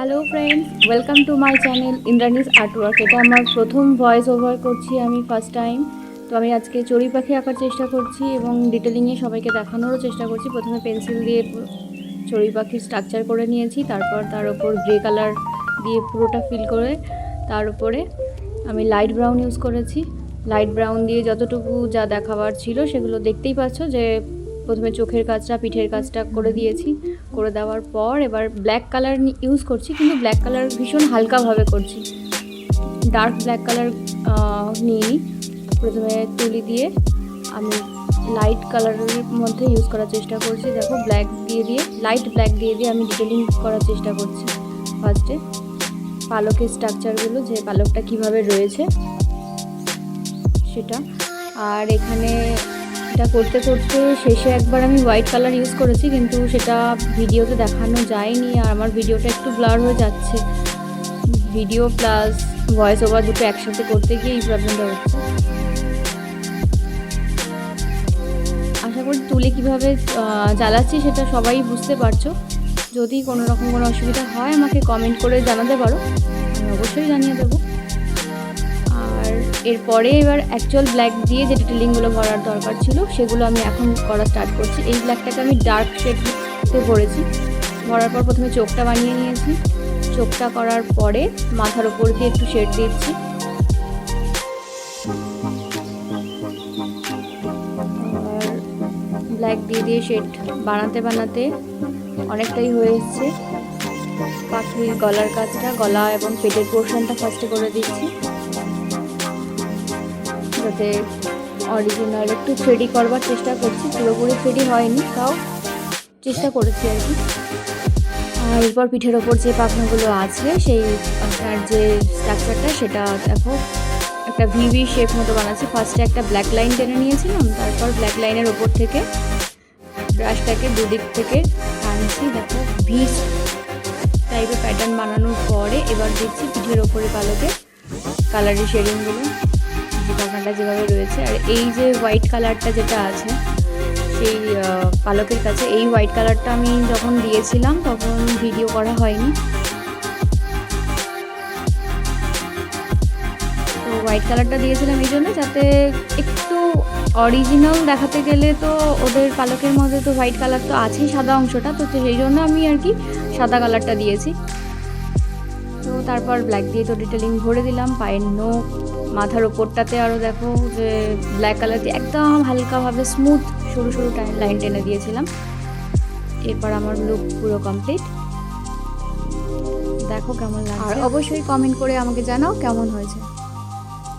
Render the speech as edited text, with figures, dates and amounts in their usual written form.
Hello friends, welcome to my channel Indrani's artwork. এটা আমার প্রথম ভয়েস ওভার করছি আমি ফার্স্ট টাইম। তো আমি আজকে চড়ুই পাখি আঁকার চেষ্টা করছি এবং ডিটেলিংয়ে সবাইকে দেখানোরও চেষ্টা করছি। প্রথমে পেন্সিল দিয়ে চড়ুই পাখির স্ট্রাকচার করে নিয়েছি, তারপর তার ওপর গ্রে কালার দিয়ে পুরোটা ফিল করে তার উপরে আমি লাইট ব্রাউন ইউজ করেছি। লাইট ব্রাউন দিয়ে যতটুকু যা দেখাবার ছিল সেগুলো দেখতেই পাচ্ছ যে প্রথমে চোখের কাজটা, পিঠের কাজটা করে দিয়েছি। করে দেওয়ার পর এবার ব্ল্যাক কালার ইউজ করছি, কিন্তু ব্ল্যাক কালার ভীষণ হালকাভাবে করছি, ডার্ক ব্ল্যাক কালার নিয়ে প্রথমে তুলি দিয়ে আমি লাইট কালারের মধ্যে ইউজ করার চেষ্টা করছি। দেখো, ব্ল্যাক দিয়ে লাইট ব্ল্যাক দিয়ে আমি ডিটেলিং করার চেষ্টা করছি। ফার্স্টে পালকের স্ট্রাকচারগুলো, যে পালকটা কিভাবে রয়েছে সেটা। আর এখানে এটা করতে করতে শেষে একবার আমি হোয়াইট কালার ইউজ করেছি, কিন্তু সেটা ভিডিওতে দেখানো যায়নি। আর আমার ভিডিওটা একটু ব্লার হয়ে যাচ্ছে, ভিডিও প্লাস ভয়েস ওভার দুটো একসাথে করতে গিয়ে এই প্রবলেমটা হচ্ছে। আশা করি তুলে কীভাবে জ্বালাচ্ছি সেটা সবাই বুঝতে পারছো। যদি কোনো রকম কোনো অসুবিধা হয় আমাকে কমেন্ট করে জানাতে পারো, আমি অবশ্যই জানিয়ে দেবো। আর এরপরে এবার অ্যাকচুয়াল ব্ল্যাক দিয়ে যে ডিটেলিংগুলো ভরার দরকার ছিল সেগুলো আমি এখন করা স্টার্ট করছি। এই ব্ল্যাকটাকে আমি ডার্ক শেডতে ভরেছি। ভরার পর প্রথমে চোখটা বানিয়ে নিয়েছি। চোখটা করার পরে মাথার ওপর দিয়ে একটু শেড দিচ্ছি। আর ব্ল্যাক দিয়ে শেড বানাতে বানাতে অনেকটাই হয়ে এসছে। পাখির গলার কাজটা, গলা এবং পেটের পোর্শনটা ফার্স্টে করে দিচ্ছি, যাতে অরিজিনাল একটু থ্রেডি করবার চেষ্টা করছি। পুরোপুরি থ্রেডি হয়নি, তাও চেষ্টা করেছি আর কি। আর এরপর পিঠের ওপর যে পাখনাগুলো আছে সেই পাখনার যে স্ট্রাকচারটা সেটা দেখো একটা ভিভি শেপ মতো বানাচ্ছি। ফার্স্টে একটা ব্ল্যাক লাইন টেনে নিয়েছিলাম, তারপর ব্ল্যাক লাইনের ওপর থেকে ব্রাশটাকে দুদিক থেকে টানছি। দেখো ভি টাইপের প্যাটার্ন বানানোর পরে এবার দিচ্ছি পিঠের ওপরে পালকে কালারি শেডিংগুলো, যে পাখনাটা যেভাবে রয়েছে। আর এই যে হোয়াইট কালারটা যেটা আছে সেই পালকের কাছে, এই হোয়াইট কালারটা আমি যখন দিয়েছিলাম তখন ভিডিও করা হয়নি। তো হোয়াইট কালারটা দিয়েছিলাম এই জন্য যাতে একটু অরিজিনাল দেখাতে গেলে, তো ওদের পালকের মধ্যে তো হোয়াইট কালার তো আছেই, সাদা অংশটা, তো সেই জন্য আমি আর কি সাদা কালারটা দিয়েছি। তো তারপর ব্ল্যাক দিয়ে তো ডিটেলিং ভরে দিলাম। পায়ের নখ, মাথার ওপরটাতে আরও দেখো যে ব্ল্যাক কালার দিয়ে একদম হালকাভাবে স্মুথ সরু সরু লাইন টেনে দিয়েছিলাম। এরপর আমার লুক পুরো কমপ্লিট। দেখো কেমন লাগছে, আর অবশ্যই কমেন্ট করে আমাকে জানাও কেমন হয়েছে।